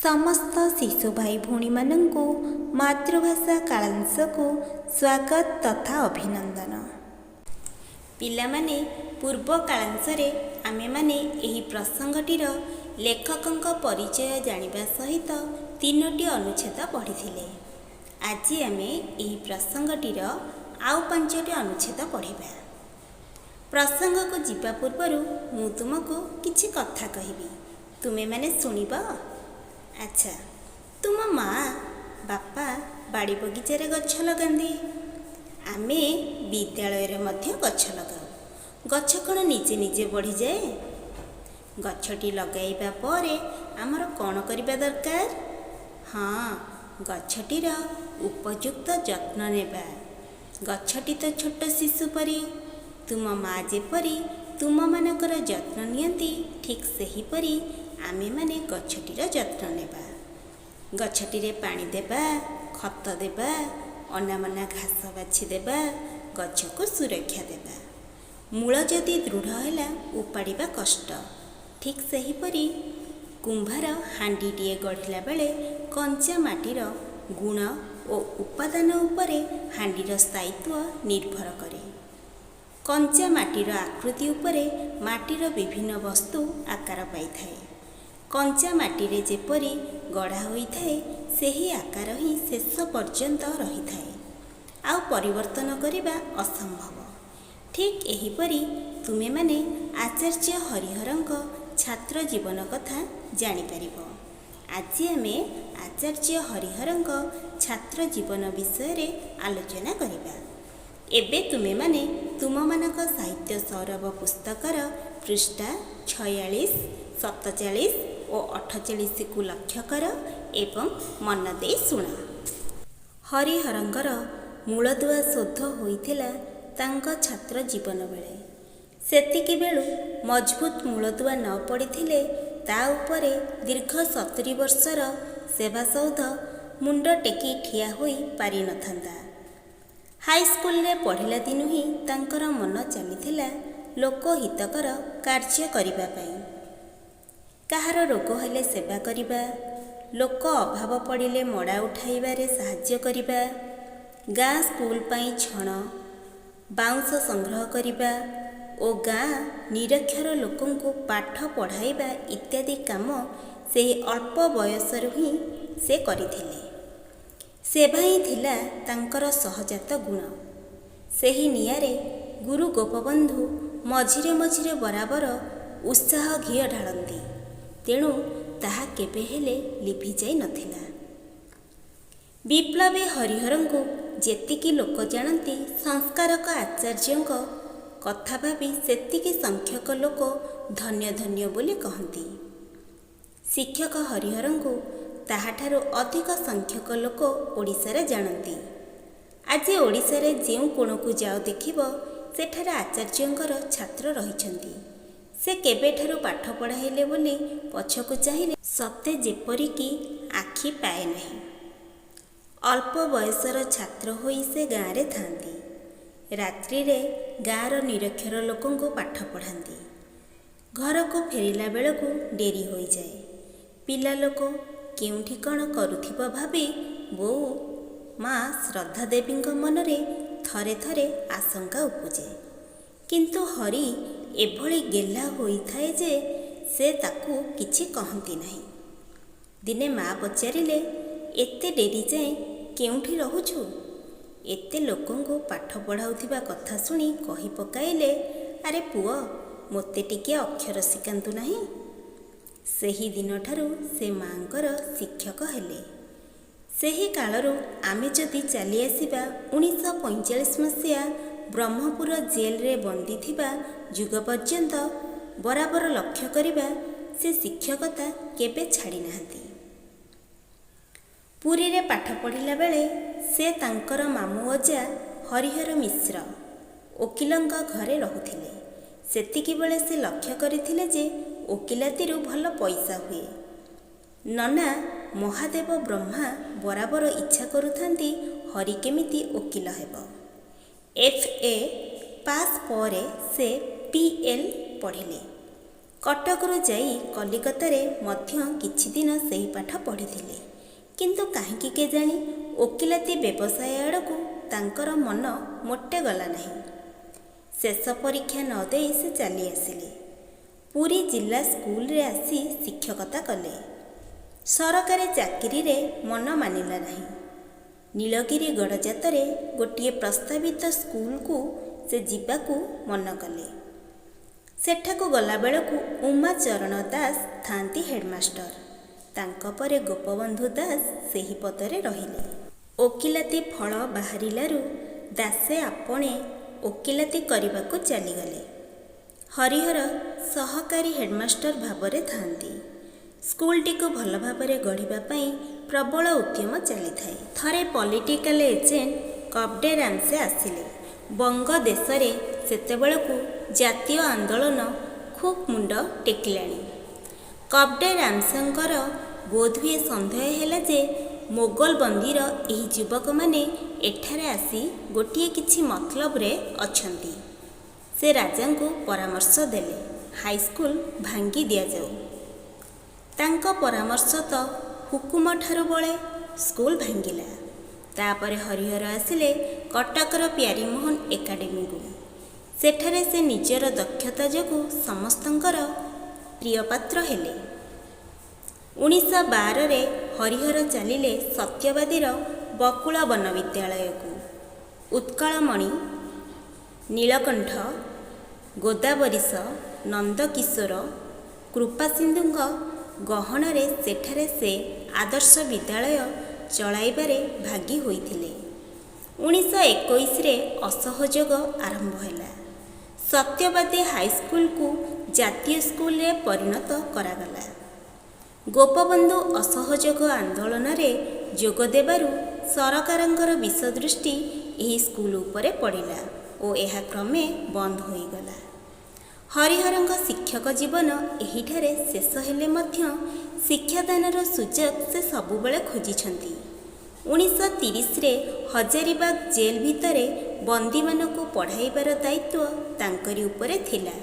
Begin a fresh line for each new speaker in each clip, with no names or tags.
समस्त शिशु भाई भौणी मानंकु मातृभाषा कालांशकु स्वागत तथा अभिनंदन। पिलामाने पूर्व कालांशरे आमे माने एही प्रसंगटीर लेखकंक परिचय जानिबा सहित 3टी अनुच्छेद पढ़िथिले। आज आमे एही प्रसंगटीर आउ 5टी अनुच्छेद पढ़िबा। प्रसंग को जीवा पूर्वरु मु तुमको किछि कथा कहिबी, तुमे माने सुनिबा। अच्छा, तुम माँ बापा बाड़ी बगीचारे गछ लगांदी, आमे विद्यालय मध्य गछ लगाऊ। गछ कौन निजे निजे बढ़ी जाए? गछटी लगाइबा परे आमर कौन करिबा दरकार? हाँ, गछटीर उपयुक्त जत्न नेबा। गछटी तो छोट शिशु परी, तुम माँ जेपरी तुम मानकर जत्न नियंती, ठीक सही परी आमे माने गछटीर जत्न नेबा। गछटीरे पानी देबा, खत देबा, अनामना घास बाछि देबा, गछ को सुरक्षा देबा। मूल जदि दृढ़ हैला उपाड़िबा कष्ट। ठीक सही परी कुंभार हांडीटीए गढ़िला बेले कंचा माटीर गुण और उपादान उपरे हांडीर स्थायित्व निर्भर करे। कंचा माटीर आकृति उपरे माटीर विभिन्न वस्तु आकार पाइथाए। कंचा माटीरे जेपरी गढ़ा होइथाए सेही आकार ही शेष पर्यंत रही थाए, आउ परिवर्तन करिबा असंभव। ठीक एहीपरी तुमे माने आचार्य हरिहरंक छात्र जीवन कथा जानि परिबो। आज आमे आचार्य हरिहरंक छात्र जीवन विषय रे आलोचना करिबा। एबे तुमे माने तुम मानक साहित्य सौरभ पुस्तकर पृष्ठा 46, 47 और 48 को लक्ष्य कर एवं मन दे शुण। हरिहरंकर मूलदुआ शोध होइथिला तांको छात्र जीवन बेले। सेतिकी बेलू मजबूत मूलदुआ न पड़िथिले ता उपरे दीर्घ 70 वर्षर सेवासौध मुंड टेकी ठिया होई पारि नथंता। हाईस्कूल रे पढ़िला दिनु ही तांकर मन चलिथिला लोकहितकर कार्य करिबा पई। काहार रोग हेले सेवा करिबा, लोक अभाव पड़िले मड़ा उठाइबारे साहाय्य करिबा, गाँ स्कूल पाई छण बाउंश संग्रह करिबा ओ गाँ निरक्षर लोकंकु पाठ पढ़ाइबा इत्यादि काम सेही अल्प बयसरु ही से करिथिले। सेवा ही थिला तांकर सहजात गुण। सेही नियारे गुरु गोपबंधु मझिरे मझिरे बराबर उत्साह घिଅ ढाळंती, तेणु ताहा केबे हेले लिभि जाई नथिला। विप्लवी हरिहरंकु जेतिकी लोक जानती संस्कारक आचार्यंक कथा भाबी सेतिकी संख्यक लोक धन्य धन्य बोली कहती। शिक्षक हरिहरंकु ताहाठारु अधिक संख्यक लोक ओडिशारे जानती। आज ओडिशारे जेउ कोणकु जाओ देखिबो सेठारे आचार्यंकर छात्र रहिछंती। से केबेठारु पाठ पढ़ाइले बोली पछकु चाहिले सते जेपरिकी आखि पाए नहीं। अल्प बयसर छात्र होई से गाँव रे थांती। रात्रि रे गाँर निरक्षर लोकंको पाठ पढ़ाती। घर को फेरिला बेलकु डेरी होई जाए। पिला लोक केउठी कण करुथिबो भाबी बो माँ श्रद्धा देवींक मनरे थरे थरे आशंका उपजे। किंतु हरि एभली गेला होइथाए जे से ताकू किछि कहंती नहीं। दिने माँ पचारिले, एते डेरी जाए केउठी रहुछु? एते लोकंको पाठ पढ़ाउथिबा कथा सुनी कहि पकाइले, अरे पुओ मोते टिके अक्षर शिखांतु नहीं। सेही दिन ठारू से माँकर शिक्षक हेले। सेही कालरू आमे जदि चली आसिबा 1945 मसीहा ब्रह्मपुर जेल रे बंदी थिबा जुग पर्यंत बराबर लक्ष्य करिबा से शिक्षकता केबे छाड़ी नाहंती। पुरी रे पाठ पढ़िला बेले से तांकर मामू अजा हरिहर मिश्र ओकिलंक घरे रहुथिले। सेतिकी बेले से लक्ष्य करिथिले जे ओकिलातीरु भल पैसा हुए। नना महादेव ब्रह्मा बराबर इच्छा करुथांती हरि केमिति ओकिल हेबो। FA पास परे से PL पढ़िले। କଟକରୁ ଯାଇ କଲିକତାରେ ମଧ୍ୟ କିଛି ଦିନ ସେହି ପାଠ ପଢ଼ିଥିଲେ। କିନ୍ତୁ କାହିଁକି କେଜାଣି ଓକିଲାତି ବ୍ୟବସାୟ ଆଡ଼କୁ ତାଙ୍କର ମନ ମୋଟେ ଗଲା ନାହିଁ। ଶେଷ ପରୀକ୍ଷା ନ ଦେଇ ସେ ଚାଲି ଆସିଲେ। ପୁରୀ ଜିଲ୍ଲା ସ୍କୁଲରେ ଆସି ଶିକ୍ଷକତା କଲେ। ସରକାରୀ ଚାକିରିରେ ମନ ମାନିଲା ନାହିଁ। ନୀଳଗିରି ଗଡ଼ଜାତରେ ଗୋଟିଏ ପ୍ରସ୍ତାବିତ ସ୍କୁଲକୁ ସେ ଯିବାକୁ ମନ କଲେ। ସେଠାକୁ ଗଲାବେଳକୁ ଉମାଚରଣ ଦାସ ଥାନ୍ତି ହେଡ଼ମାଷ୍ଟର। ତାଙ୍କ ପରେ ଗୋପବନ୍ଧୁ ଦାସ ସେହି ପଦରେ ରହିଲେ। ଓକିଲାତି ଫଳ ବାହାରିଲାରୁ ଦାସେ ଆପଣା ଓକିଲାତି କରିବାକୁ ଚାଲିଗଲେ। ହରିହର ସହକାରୀ ହେଡ଼ମାଷ୍ଟର ଭାବରେ ଥାନ୍ତି। ସ୍କୁଲଟିକୁ ଭଲ ଭାବରେ ଗଢ଼ିବା ପାଇଁ ପ୍ରବଳ ଉଦ୍ୟମ ଚାଲିଥାଏ। ଥରେ ପଲିଟିକାଲ ଏଜେଣ୍ଟ କପଡେ ରାମସେ ଆସିଲେ। ବଙ୍ଗ ଦେଶରେ ସେତେବେଳକୁ ଜାତୀୟ ଆନ୍ଦୋଳନ ଖୁବ୍ ମୁଣ୍ଡ ଟେକିଲାଣି। କପଡେ ରାମସେଙ୍କର ବୋଧହୁଏ ସନ୍ଦେହ ହେଲା ଯେ ମୋଗଲ ବନ୍ଦୀର ଏହି ଯୁବକମାନେ ଏଠାରେ ଆସି ଗୋଟିଏ କିଛି ମତଲବରେ ଅଛନ୍ତି। ସେ ରାଜାଙ୍କୁ ପରାମର୍ଶ ଦେଲେ ହାଇସ୍କୁଲ ଭାଙ୍ଗି ଦିଆଯାଉ। ତାଙ୍କ ପରାମର୍ଶ ତ ହୁକୁମଠାରୁ ବଳେ ସ୍କୁଲ ଭାଙ୍ଗିଲା। ତାପରେ ହରିହର ଆସିଲେ କଟକର ପ୍ୟାରୀମୋହନ ଏକାଡେମୀକୁ। ସେଠାରେ ସେ ନିଜର ଦକ୍ଷତା ଯୋଗୁଁ ସମସ୍ତଙ୍କର ପ୍ରିୟପାତ୍ର ହେଲେ। 1912ରେ ହରିହର ଚାଲିଲେ ସତ୍ୟବାଦୀର ବକୁଳ ବନ ବିଦ୍ୟାଳୟକୁ। ଉତ୍କଳମଣି, ନୀଳକଣ୍ଠ, ଗୋଦାବରୀଶ, ନନ୍ଦକିଶୋର, କୃପାସିନ୍ଧୁଙ୍କ ଗହଣରେ ସେଠାରେ ସେ ଆଦର୍ଶ ବିଦ୍ୟାଳୟ ଚଳାଇବାରେ ଭାଗୀ ହୋଇଥିଲେ। 1921ରେ ଅସହଯୋଗ ଆରମ୍ଭ ହେଲା। ସତ୍ୟବାଦୀ ହାଇସ୍କୁଲକୁ ଜାତୀୟ ସ୍କୁଲରେ ପରିଣତ କରାଗଲା। ଗୋପବନ୍ଧୁ ଅସହଯୋଗ ଆନ୍ଦୋଳନରେ ଯୋଗ ଦେବାରୁ ସରକାରଙ୍କର ବିଷଦୃଷ୍ଟି ଏହି ସ୍କୁଲ ଉପରେ ପଡ଼ିଲା ଓ ଏହା କ୍ରମେ ବନ୍ଦ ହୋଇଗଲା। ହରିହରଙ୍କ ଶିକ୍ଷକ ଜୀବନ ଏହିଠାରେ ଶେଷ ହେଲେ ମଧ୍ୟ ଶିକ୍ଷାଦାନର ସୁଯୋଗ ସେ ସବୁବେଳେ ଖୋଜିଛନ୍ତି। 1930ରେ ହଜାରିବାଗ ଜେଲ ଭିତରେ ବନ୍ଦୀମାନଙ୍କୁ ପଢ଼ାଇବାର ଦାୟିତ୍ୱ ତାଙ୍କରି ଉପରେ ଥିଲା।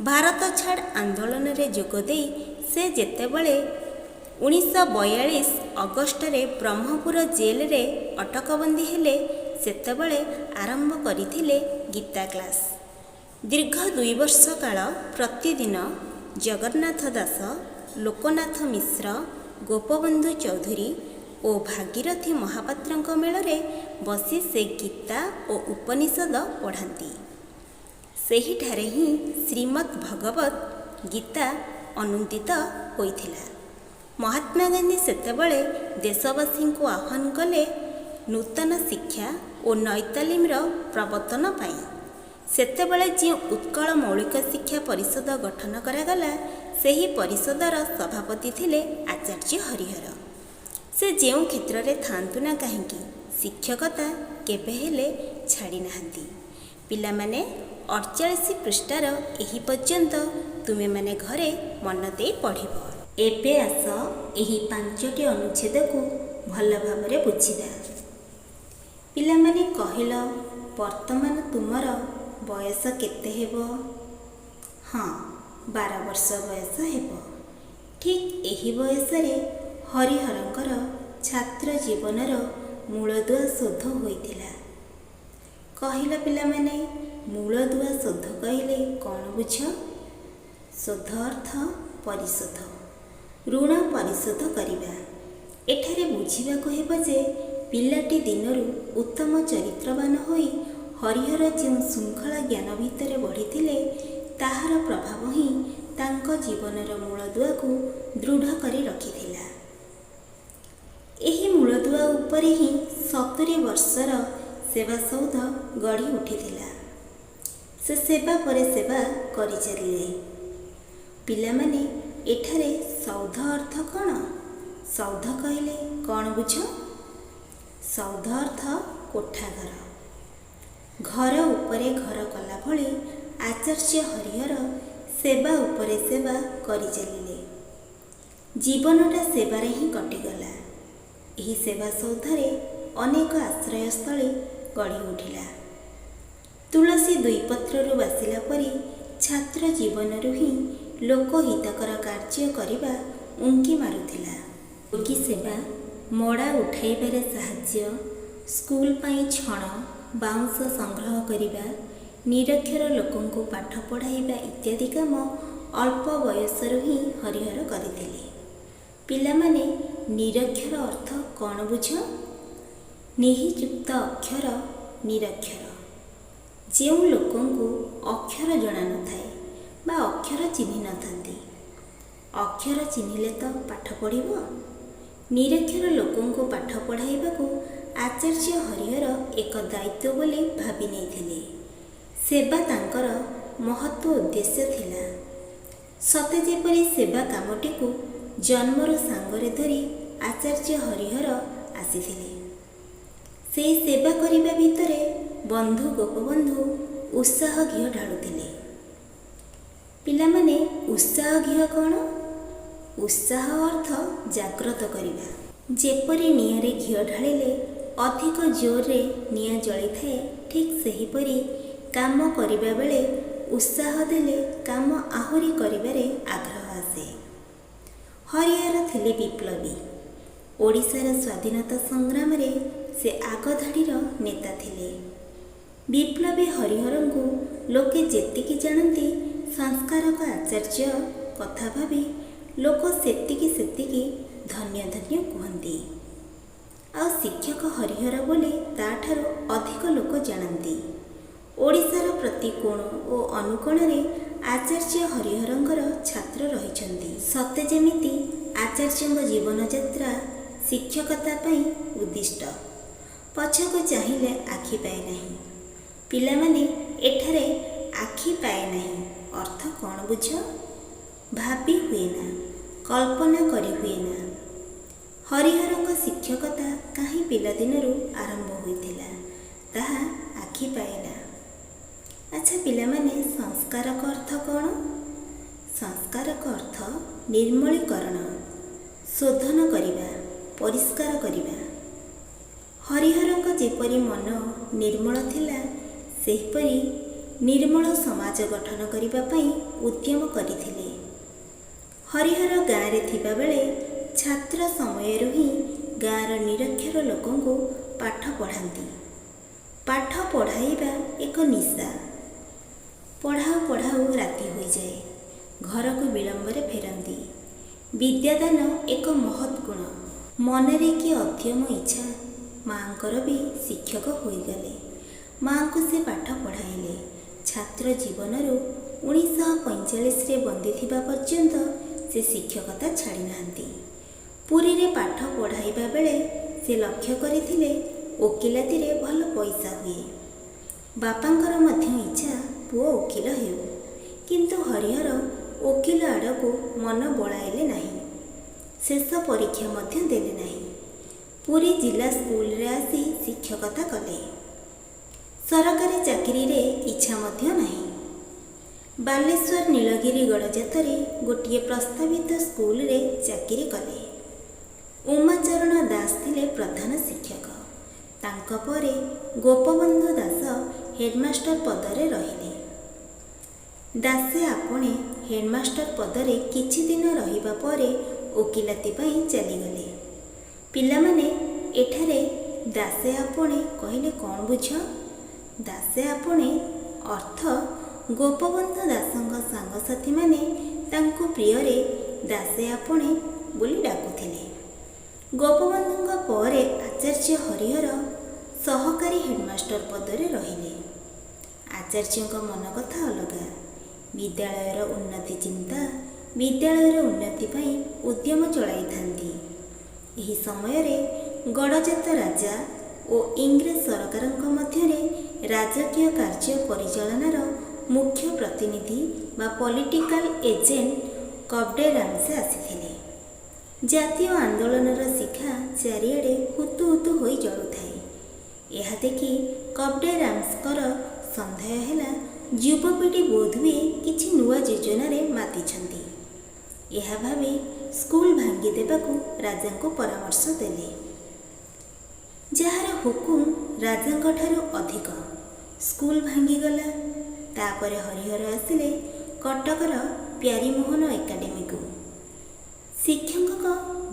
ଭାରତ ଛାଡ଼ ଆନ୍ଦୋଳନରେ ଯୋଗ ଦେଇ ସେ ଯେତେବେଳେ 1942 ଅଗଷ୍ଟରେ ବ୍ରହ୍ମପୁର ଜେଲରେ ଅଟକବନ୍ଦୀ ହେଲେ, ସେତେବେଳେ ଆରମ୍ଭ କରିଥିଲେ ଗୀତା କ୍ଲାସ। ଦୀର୍ଘ 2 ବର୍ଷ କାଳ ପ୍ରତିଦିନ ଜଗନ୍ନାଥ ଦାସ, ଲୋକନାଥ ମିଶ୍ର, ଗୋପବନ୍ଧୁ ଚୌଧୁରୀ ଓ ଭାଗୀରଥୀ ମହାପାତ୍ରଙ୍କ ମେଳରେ ବସି ସେ ଗୀତା ଓ ଉପନିଷଦ ପଢ଼ାନ୍ତି। ସେହିଠାରେ ହିଁ ଶ୍ରୀମଦ୍ ଭଗବତ ଗୀତା ଅନୁଦିତ ହୋଇଥିଲା। ମହାତ୍ମା ଗାନ୍ଧୀ ସେତେବେଳେ ଦେଶବାସୀଙ୍କୁ ଆହ୍ୱାନ କଲେ ନୂତନ ଶିକ୍ଷା ଓ ନୈତାଲିମର ପ୍ରବର୍ତ୍ତନ ପାଇଁ। ସେତେବେଳେ ଯେଉଁ ଉତ୍କଳ ମୌଳିକ ଶିକ୍ଷା ପରିଷଦ ଗଠନ କରାଗଲା, ସେହି ପରିଷଦର ସଭାପତି ଥିଲେ ଆଚାର୍ଯ୍ୟ ହରିହର। ସେ ଯେଉଁ କ୍ଷେତ୍ରରେ ଥାଆନ୍ତୁ ନା କାହିଁକି ଶିକ୍ଷକତା କେବେ ହେଲେ ଛାଡ଼ି ନାହାନ୍ତି। ପିଲାମାନେ 48 ପୃଷ୍ଠାର ଏହି ପର୍ଯ୍ୟନ୍ତ ତୁମେମାନେ ଘରେ ମନ ଦେଇ ପଢ଼ିବ। ଏବେ ଆସ ଏହି 5ଟି ଅନୁଚ୍ଛେଦକୁ ଭଲ ଭାବରେ ବୁଝିବା। ପିଲାମାନେ କହିଲ, ବର୍ତ୍ତମାନ ତୁମର ବୟସ କେତେ ହେବ? ହଁ, 12 ବର୍ଷ ବୟସ ହେବ। ଠିକ୍ ଏହି ବୟସରେ ହରିହରଙ୍କର ଛାତ୍ର ଜୀବନର ମୂଳଦୁଆ ଶୋଧ ହୋଇଥିଲା। କହିଲ ପିଲାମାନେ, ମୂଳଦୁଆ ଶୋଧ କହିଲେ କ'ଣ ବୁଝ? ଶୋଧ ଅର୍ଥ ପରିଶୋଧ, ଋଣ ପରିଶୋଧ କରିବା। ଏଠାରେ ବୁଝିବାକୁ ହେବ ଯେ ପିଲାଟି ଦିନରୁ ଉତ୍ତମ ଚରିତ୍ରବାନ ହୋଇ ହରିହର ଯେଉଁ ଶୃଙ୍ଖଳା ଜ୍ଞାନ ଭିତରେ ବଢ଼ିଥିଲେ, ତାହାର ପ୍ରଭାବ ହିଁ ତାଙ୍କ ଜୀବନର ମୂଳଦୁଆକୁ ଦୃଢ଼ କରି ରଖିଥିଲା। ଏହି ମୂଳଦୁଆ ଉପରେ ହିଁ 70 ବର୍ଷର ସେବା ସୌଧ ଗଢ଼ି ଉଠିଥିଲା। ସେ ସେବା ପରେ ସେବା କରିଚାଲିଲେ। ପିଲାମାନେ, ଏଠାରେ ସୌଧ ଅର୍ଥ କ'ଣ? ସୌଧ କହିଲେ କ'ଣ ବୁଝ? ସୌଧ ଅର୍ଥ କୋଠାଘର। ଘର ଉପରେ ଘର କଲା ଭଳି ଆଚାର୍ଯ୍ୟ ହରିହର ସେବା ଉପରେ ସେବା କରିଚାଲିଲେ। ଜୀବନଟା ସେବାରେ ହିଁ କଟିଗଲା। ଏହି ସେବା ସୌଧରେ ଅନେକ ଆଶ୍ରୟସ୍ଥଳୀ ଗଢ଼ି ଉଠିଲା। ତୁଳସୀ 2 ପତ୍ରରୁ ବାସିଲା ପରି ଛାତ୍ର ଜୀବନରୁ ହିଁ ଲୋକହିତକର କାର୍ଯ୍ୟ କରିବା ଉଙ୍କି ମାରୁଥିଲା। ରୋଗୀ ସେବା, ମଡ଼ା ଉଠାଇବାରେ ସାହାଯ୍ୟ, ସ୍କୁଲ ପାଇଁ ଛଣ ବାଉଁଶ ସଂଗ୍ରହ କରିବା, ନିରକ୍ଷର ଲୋକଙ୍କୁ ପାଠ ପଢ଼ାଇବା ଇତ୍ୟାଦି କାମ ଅଳ୍ପ ବୟସରୁ ହିଁ ହରିହର କରିଥିଲେ। ପିଲାମାନେ, ନିରକ୍ଷର ଅର୍ଥ କ'ଣ ବୁଝ? ନିହିଯୁକ୍ତ ଅକ୍ଷର ନିରକ୍ଷର। ଯେଉଁ ଲୋକଙ୍କୁ ଅକ୍ଷର ଜଣାନଥାଏ ବା ଅକ୍ଷର ଚିହ୍ନି ନଥାନ୍ତି। ଅକ୍ଷର ଚିହ୍ନିଲେ ତ ପାଠ ପଢ଼ିବ। ନିରକ୍ଷର ଲୋକଙ୍କୁ ପାଠ ପଢ଼ାଇବାକୁ ଆଚାର୍ଯ୍ୟ ହରିହର ଏକ ଦାୟିତ୍ୱ ବୋଲି ଭାବି ନେଇଥିଲେ। ସେବା ତାଙ୍କର ମହତ୍ଵ ଉଦ୍ଦେଶ୍ୟ ଥିଲା। ସତେ ଯେପରି ସେବା କାମଟିକୁ ଜନ୍ମରୁ ସାଙ୍ଗରେ ଧରି ଆଚାର୍ଯ୍ୟ ହରିହର ଆସିଥିଲେ। ସେହି ସେବା କରିବା ଭିତରେ ବନ୍ଧୁ ଗୋପବନ୍ଧୁ ଉତ୍ସାହ ଘିଅ ଢାଳୁଥିଲେ। ପିଲାମାନେ, ଉତ୍ସାହ ଘିଅ କ'ଣ? ଉତ୍ସାହ ଅର୍ଥ ଜାଗ୍ରତ କରିବା। ଯେପରି ନିଆଁରେ ଘିଅ ଢାଳିଲେ ଅଧିକ ଜୋରରେ ନିଆଁ ଜଳିଥାଏ, ଠିକ୍ ସେହିପରି କାମ କରିବା ବେଳେ ଉତ୍ସାହ ଦେଲେ କାମ ଆହୁରି କରିବାରେ ଆଗ୍ରହ ଆସେ। ହରିହର ଥିଲେ ବିପ୍ଳବୀ। ଓଡ଼ିଶାର ସ୍ୱାଧୀନତା ସଂଗ୍ରାମରେ ସେ ଆଗଧାଡ଼ିର ନେତା ଥିଲେ। ବିପ୍ଳବୀ ହରିହରଙ୍କୁ ଲୋକେ ଯେତିକି ଜାଣନ୍ତି, ସଂସ୍କାରକ ଆଚାର୍ଯ୍ୟ କଥା ଭାବି ଲୋକ ସେତିକି ସେତିକି ଧନ୍ୟ ଧନ୍ୟ କୁହନ୍ତି। ଆଉ ଶିକ୍ଷକ ହରିହର ବୋଲି ତା'ଠାରୁ ଅଧିକ ଲୋକ ଜାଣନ୍ତି। ଓଡ଼ିଶାର ପ୍ରତି କୋଣ ଓ ଅନୁକୋଣରେ ଆଚାର୍ଯ୍ୟ ହରିହରଙ୍କର ଛାତ୍ର ରହିଛନ୍ତି। ସତେ ଯେମିତି ଆଚାର୍ଯ୍ୟଙ୍କ ଜୀବନଯାତ୍ରା ଶିକ୍ଷକତା ପାଇଁ ଉଦ୍ଦିଷ୍ଟ। ପଛକୁ ଚାହିଁଲେ ଆଖି ପାଏ ନାହିଁ। ପିଲାମାନେ, ଏଠାରେ ଆଖି ପାଏ ନାହିଁ ଅର୍ଥ କ'ଣ ବୁଝ? ଭାବି ହୁଏ ନା, କଳ୍ପନା କରି ହୁଏ ନା। ହରିହରଙ୍କ ଶିକ୍ଷକତା କାହିଁ ପିଲାଦିନରୁ ଆରମ୍ଭ ହୋଇଥିଲା, ତାହା ଆଖି ପାଏ ନା। ଆଚ୍ଛା ପିଲାମାନେ, ସଂସ୍କାରକ ଅର୍ଥ କ'ଣ? ସଂସ୍କାରକ ଅର୍ଥ ନିର୍ମଳୀକରଣ, ଶୋଧନ କରିବା, ପରିଷ୍କାର କରିବା। ହରିହରଙ୍କ ଯେପରି ମନ ନିର୍ମଳ ଥିଲା, ସେହିପରି ନିର୍ମଳ ସମାଜ ଗଠନ କରିବା ପାଇଁ ଉଦ୍ୟମ କରିଥିଲେ। ହରିହର ଗାଁରେ ଥିବାବେଳେ ଛାତ୍ର ସମୟରୁ ହିଁ ଗାଁର ନିରକ୍ଷର ଲୋକଙ୍କୁ ପାଠ ପଢ଼ାନ୍ତି। ପାଠ ପଢ଼ାଇବା ଏକ ନିଶା। ପଢ଼ାଉ ପଢ଼ାଉ ରାତି ହୋଇଯାଏ। ଘରକୁ ବିଳମ୍ବରେ ଫେରନ୍ତି। ବିଦ୍ୟାଦାନ ଏକ ମହତ୍ ଗୁଣ। ମନରେ କି ଅଧ୍ୟମ ଇଚ୍ଛା। ମାଆଙ୍କର ବି ଶିକ୍ଷକ ହୋଇଗଲେ। ମାଆଙ୍କୁ ସେ ପାଠ ପଢ଼ାଇଲେ। ଛାତ୍ର ଜୀବନରୁ 1945ରେ ବନ୍ଦିଥିବା ପର୍ଯ୍ୟନ୍ତ ସେ ଶିକ୍ଷକତା ଛାଡ଼ି ନାହାନ୍ତି। ପୁରୀରେ ପାଠ ପଢ଼ାଇବା ବେଳେ ସେ ଲକ୍ଷ୍ୟ କରିଥିଲେ ଓକିଲାତିରେ ଭଲ ପଇସା ହୁଏ। ବାପାଙ୍କର ମଧ୍ୟ ଇଚ୍ଛା ପୁଅ ଓକିଲ ହେଉ, କିନ୍ତୁ ହରିହର ଓକିଲ ଆଡ଼କୁ ମନ ବଳାଇଲେ ନାହିଁ। ଶେଷ ପରୀକ୍ଷା ମଧ୍ୟ ଦେଲେ ନାହିଁ। ପୁରୀ ଜିଲ୍ଲା ସ୍କୁଲରେ ଆସି ଶିକ୍ଷକତା କଲେ। ସରକାରୀ ଚାକିରିରେ ଇଚ୍ଛା ମଧ୍ୟ ନାହିଁ। ବାଲେଶ୍ୱର ନୀଳଗିରି ଗଡ଼ଜାତରେ ଗୋଟିଏ ପ୍ରସ୍ତାବିତ ସ୍କୁଲରେ ଚାକିରି କଲେ। ଉମାଚରଣ ଦାସ ଥିଲେ ପ୍ରଧାନ ଶିକ୍ଷକ। ତାଙ୍କ ପରେ ଗୋପବନ୍ଧୁ ଦାସ ହେଡମାଷ୍ଟର ପଦରେ ରହିଲେ। ଦାସେ ଆପଣା ହେଡମାଷ୍ଟର ପଦରେ କିଛି ଦିନ ରହିବା ପରେ ଓକିଲାତି ପାଇଁ ଚାଲିଗଲେ। ପିଲାମାନେ, ଏଠାରେ ଦାସେ ଆପଣା କହିଲେ କ'ଣ ବୁଝ? ଦାସେ ଆପଣା ଅର୍ଥ ଗୋପବନ୍ଧୁ ଦାସଙ୍କ ସାଙ୍ଗସାଥୀମାନେ ତାଙ୍କୁ ପ୍ରିୟରେ ଦାସେ ଆପଣା ବୋଲି ଡାକୁଥିଲେ। ଗୋପବନ୍ଧୁଙ୍କ ପରେ ଆଚାର୍ଯ୍ୟ ହରିହର ସହକାରୀ ହେଡମାଷ୍ଟର ପଦରେ ରହିଲେ। ଆଚାର୍ଯ୍ୟଙ୍କ ମନ କଥା ଅଲଗା। ବିଦ୍ୟାଳୟର ଉନ୍ନତି ଚିନ୍ତା, ବିଦ୍ୟାଳୟର ଉନ୍ନତି ପାଇଁ ଉଦ୍ୟମ ଚଳାଇଥାନ୍ତି। ଏହି ସମୟରେ ଗଡ଼ଜାତ ରାଜା ଓ ଇଂରେଜ ସରକାରଙ୍କ ମଧ୍ୟରେ ରାଜକୀୟ କାର୍ଯ୍ୟ ପରିଚାଳନାର ମୁଖ୍ୟ ପ୍ରତିନିଧି ବା ପଲିଟିକାଲ ଏଜେଣ୍ଟ କବଡେରାମସେ ଆସିଥିଲେ। ଜାତୀୟ ଆନ୍ଦୋଳନର ଶିଖା ଚାରିଆଡ଼େ ହୁତୁ ହୁତୁ ହୋଇ ଜଳୁଥାଏ। ଏହା ଦେଖି କବଡେରାମସଙ୍କର ସନ୍ଦେହ ହେଲା, ଯୁବପିଢ଼ି ବୋଧହୁଏ କିଛି ନୂଆ ଯୋଜନାରେ ମାତିଛନ୍ତି। ଏହା ଭାବି ସ୍କୁଲ ଭାଙ୍ଗି ଦେବାକୁ ରାଜାଙ୍କୁ ପରାମର୍ଶ ଦେଲେ। ଯାହାର ହୁକୁମ ରାଜାଙ୍କ ଠାରୁ ଅଧିକ, ସ୍କୁଲ ଭାଙ୍ଗିଗଲା। ତାପରେ ହରିହର ଆସିଲେ କଟକର ପ୍ୟାରୀମୋହନ ଏକାଡେମୀକୁ। ଶିକ୍ଷକଙ୍କ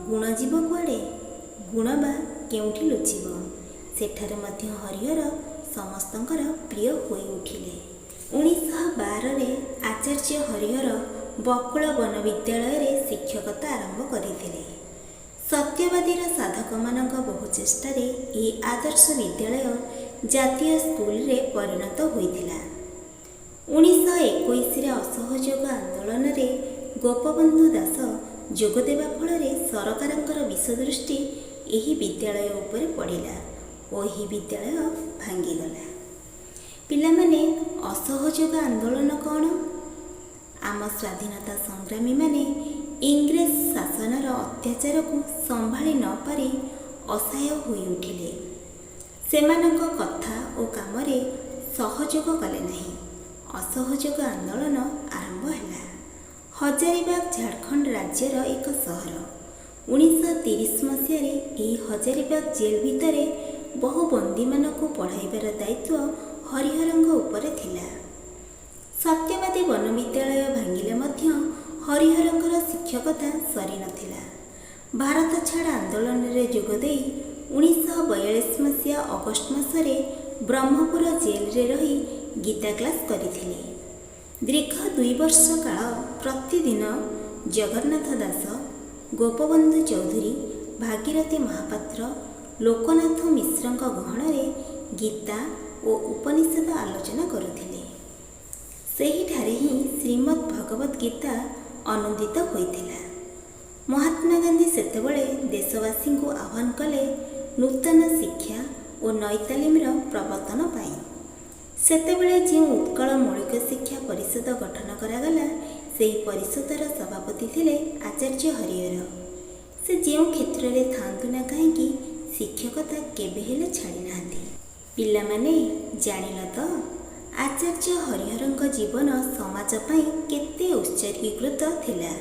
ଗୁଣ ଯିବ କୁଆଡ଼େ, ଗୁଣ ବା କେଉଁଠି ଲୁଚିବ। ସେଠାରେ ମଧ୍ୟ ହରିହର ସମସ୍ତଙ୍କର ପ୍ରିୟ ହୋଇ ଉଠିଲେ। 1912ରେ ଆଚାର୍ଯ୍ୟ ହରିହର ବକୁଳ ବନ ବିଦ୍ୟାଳୟରେ ଶିକ୍ଷକତା ଆରମ୍ଭ କରିଥିଲେ। ସତ୍ୟବାଦୀର ସାଧକମାନଙ୍କ ବହୁ ଚେଷ୍ଟାରେ ଏହି ଆଦର୍ଶ ବିଦ୍ୟାଳୟ ଜାତୀୟ ସ୍କୁଲରେ ପରିଣତ ହୋଇଥିଲା। 1921ରେ ଅସହଯୋଗ ଆନ୍ଦୋଳନରେ ଗୋପବନ୍ଧୁ ଦାସ ଯୋଗଦେବା ଫଳରେ ସରକାରଙ୍କର ବିଷଦୃଷ୍ଟି ଏହି ବିଦ୍ୟାଳୟ ଉପରେ ପଡ଼ିଲା ଓ ଏହି ବିଦ୍ୟାଳୟ ଭାଙ୍ଗିଗଲା। ପିଲାମାନେ, ଅସହଯୋଗ ଆନ୍ଦୋଳନ କ'ଣ? ଆମ ସ୍ୱାଧୀନତା ସଂଗ୍ରାମୀମାନେ ଇଂରେଜ ଶାସନର ଅତ୍ୟାଚାରକୁ ସମ୍ଭାଳି ନ ପାରି ଅସହାୟ ହୋଇ ଉଠିଲେ। ସେମାନଙ୍କ କଥା ଓ କାମରେ ସହଯୋଗ କଲେ ନାହିଁ। ଅସହଯୋଗ ଆନ୍ଦୋଳନ ଆରମ୍ଭ ହେଲା। ହଜାରିବାଗ ଝାଡ଼ଖଣ୍ଡ ରାଜ୍ୟର ଏକ ସହର। 1930 ମସିହାରେ ଏହି ହଜାରିବାଗ ଜେଲ୍ ଭିତରେ ବହୁ ବନ୍ଦୀମାନଙ୍କୁ ପଢ଼ାଇବାର ଦାୟିତ୍ୱ ହରିହରଙ୍କ ଉପରେ ଥିଲା। ସତ୍ୟବାଦୀ ବନ ବିଦ୍ୟାଳୟ ଭାଙ୍ଗିଲେ ମଧ୍ୟ ହରିହରଙ୍କର ଶିକ୍ଷକତା ସରିନଥିଲା। ଭାରତ ଛାଡ଼ ଆନ୍ଦୋଳନରେ ଯୋଗଦେଇ 1942 ମସିହା ଅଗଷ୍ଟ ମାସରେ ବ୍ରହ୍ମପୁର ଜେଲରେ ରହି ଗୀତା କ୍ଲାସ୍ କରିଥିଲେ। ଦୀର୍ଘ 2 ବର୍ଷ କାଳ ପ୍ରତିଦିନ ଜଗନ୍ନାଥ ଦାସ, ଗୋପବନ୍ଧୁ ଚୌଧୁରୀ, ଭାଗୀରଥୀ ମହାପାତ୍ର, ଲୋକନାଥ ମିଶ୍ରଙ୍କ ଗହଣରେ ଗୀତା ଓ ଉପନିଷଦ ଆଲୋଚନା କରୁଥିଲେ। ସେହିଠାରେ ହିଁ ଶ୍ରୀମଦ୍ ଭଗବତ ଗୀତା ଅନୁଦିତ ହୋଇଥିଲା। ମହାତ୍ମା ଗାନ୍ଧୀ ସେତେବେଳେ ଦେଶବାସୀଙ୍କୁ ଆହ୍ୱାନ କଲେ ନୂତନ ଶିକ୍ଷା ଓ ନୈତାଲିମର ପ୍ରବର୍ତ୍ତନ ପାଇଁ। ସେତେବେଳେ ଯେଉଁ ଉତ୍କଳ ମୌଳିକ ଶିକ୍ଷା ପରିଷଦ ଗଠନ କରାଗଲା, ସେହି ପରିଷଦର ସଭାପତି ଥିଲେ ଆଚାର୍ଯ୍ୟ ହରିହର। ସେ ଯେଉଁ କ୍ଷେତ୍ରରେ ଥାଆନ୍ତୁ ନା କାହିଁକି ଶିକ୍ଷକତା କେବେ ହେଲେ ଛାଡ଼ି ନାହାନ୍ତି। ପିଲାମାନେ, ଜାଣିଲ ତ ଆଚାର୍ଯ୍ୟ ହରିହରଙ୍କ ଜୀବନ ସମାଜ ପାଇଁ କେତେ ଉତ୍ସର୍ଗୀକୃତ ଥିଲା।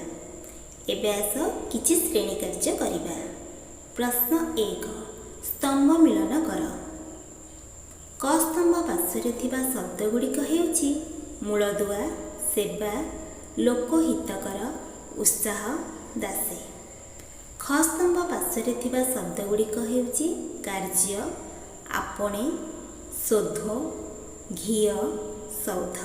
ଏବେ ଆସ କିଛି ଶ୍ରେଣୀ କାର୍ଯ୍ୟ କରିବା। ପ୍ରଶ୍ନ 1, ସ୍ତମ୍ଭ ମିଳନ କର। କ ସ୍ତମ୍ଭ ପାର୍ଶ୍ୱରେ ଥିବା ଶବ୍ଦଗୁଡ଼ିକ ହେଉଛି ମୂଳଦୁଆ, ସେବା, ଲୋକହିତକର, ଉତ୍ସାହ, ଦାସେ। ଖ ସ୍ତମ୍ଭ ପାର୍ଶ୍ୱରେ ଥିବା ଶବ୍ଦଗୁଡ଼ିକ ହେଉଛି କାର୍ଯ୍ୟ, ଆପଣେ, ଶୋଧ, ଘିଅ, ସୌଧ।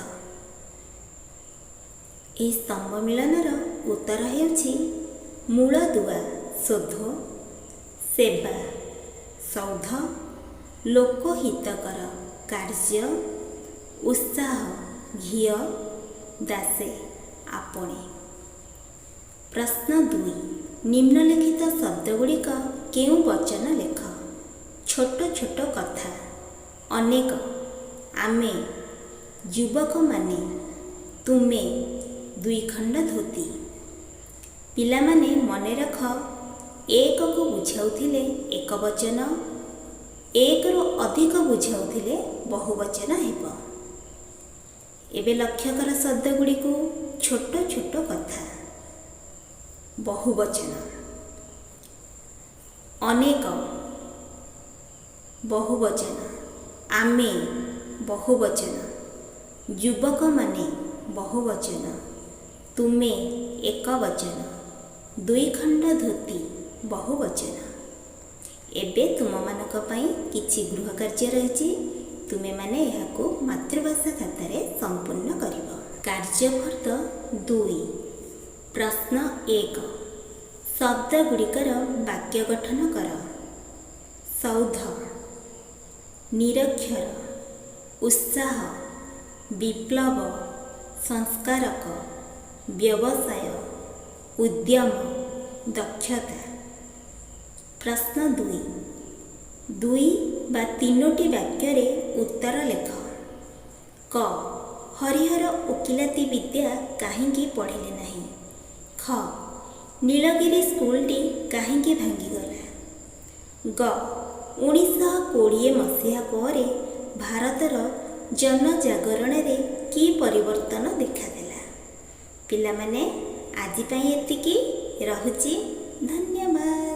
ଏହି ସ୍ତମ୍ଭ ମିଳନର ଉତ୍ତର ହେଉଛି ମୂଳଦୁଆ, ଶୋଧ, ସେବା, ସୌଧ, ଲୋକହିତକର, କାର୍ଯ୍ୟ, ଉତ୍ସାହ, ଘିଅ, ଦାସେ, ଆପଣେ। ପ୍ରଶ୍ନ 2, ନିମ୍ନଲିଖିତ ଶବ୍ଦଗୁଡ଼ିକ କେଉଁ ବଚନ ଲେଖ? ଛୋଟ ଛୋଟ କଥା, ଅନେକ, ଆମେ, ଯୁବକମାନେ, ତୁମେ, 2 ଖଣ୍ଡ ଧୋତି। ପିଲାମାନେ ମନେ ରଖ, ଏକକୁ ବୁଝାଉଥିଲେ ଏକବଚନ, ଏକରୁ ଅଧିକ ବୁଝାଉଥିଲେ ବହୁବଚନ ହେବ। ଏବେ ଲକ୍ଷ୍ୟ କର ଶବ୍ଦଗୁଡ଼ିକୁ। ଛୋଟ ଛୋଟ କଥା, ବହୁବଚନ। ଅନେକ, ବହୁବଚନ। ଆମେ, ବହୁବଚନ। ଯୁବକମାନେ, ବହୁବଚନ। ତୁମେ, ଏକବଚନ। 2 ଖଣ୍ଡ ଧୋତି, ବହୁବଚନ। ଏବେ ତୁମମାନଙ୍କ ପାଇଁ କିଛି ଗୃହ କାର୍ଯ୍ୟ ରହିଛି। ତୁମେମାନେ ଏହାକୁ ମାତୃଭାଷା ଖାତାରେ ସମ୍ପୂର୍ଣ୍ଣ କରିବ। କାର୍ଯ୍ୟ ଫର୍ଦ୍ଦ 2। ପ୍ରଶ୍ନ 1, ଶବ୍ଦଗୁଡ଼ିକର ବାକ୍ୟ ଗଠନ କର। ସୌଧ, ନିରକ୍ଷର, ଉତ୍ସାହ, ବିପ୍ଳବ, ସଂସ୍କାରକ, ବ୍ୟବସାୟ, ଉଦ୍ୟମ, ଦକ୍ଷତା। ପ୍ରଶ୍ନ 2 ବା 3ଟି ବାକ୍ୟରେ ଉତ୍ତର ଲେଖ। କ, ହରିହର ଓକିଲାତି ବିଦ୍ୟା କାହିଁକି ପଢ଼ିଲେ ନାହିଁ? ଖ, ନୀଳଗିରି ସ୍କୁଲଟି କାହିଁକି ଭାଙ୍ଗିଗଲା? ଗ, 1920 ମସିହା ପରେ ଭାରତର ଜନଜାଗରଣରେ କି ପରିବର୍ତ୍ତନ ଦେଖାଦେଲା? ପିଲାମାନେ, ଆଜି ପାଇଁ ଏତିକି। ରହୁଛି। ଧନ୍ୟବାଦ।